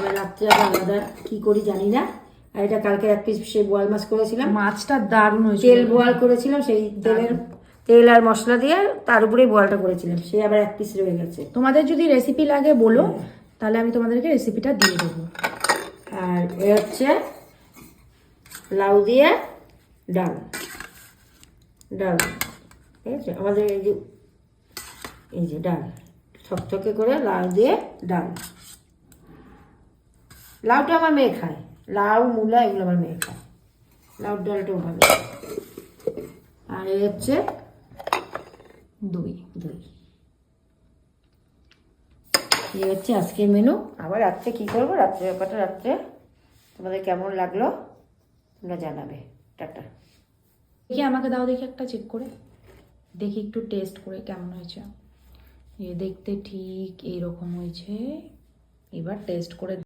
আবার রাত্রে আবার আলাদা কী করি জানি না। আর এটা কালকে এক পিস সেই বোয়াল মাছ করেছিলাম, মাছটা দারুণ হয়েছিল। তেল বোয়াল করেছিলাম, সেই তেল আর মশলা দিয়ে তার উপরেই বোয়ালটা করেছিলাম, সেই আবার এক পিস রয়ে গেছে। তোমাদের যদি রেসিপি লাগে বলো, তাহলে আমি তোমাদেরকে রেসিপিটা দিয়ে দেবো। আর এ হচ্ছে লাউ দিয়ে ডাল, ডাল ঠিক আছে আমাদের এই যে ডাল ছকছকে করে লাউ দিয়ে ডাল। লাউটা আমার মেয়ে খায়, লাউ মূলা এগুলো আমার মেয়ে খায়, লাউর ডালটাও ভালো। আর এই হচ্ছে দই। দই। এই হচ্ছে আজকের মেনু। আবার রাত্রে কী করবো, রাত্রে ব্যাপারটা রাত্রে তোমাদের কেমন লাগলো তোমরা জানাবে। টাটা। দেখি আমাকে দাও, দেখি একটা চেক করে দেখি, একটু টেস্ট করে কেমন হয়েছে। এ দেখতে ঠিক এইরকম হয়েছে, এবার টেস্ট করে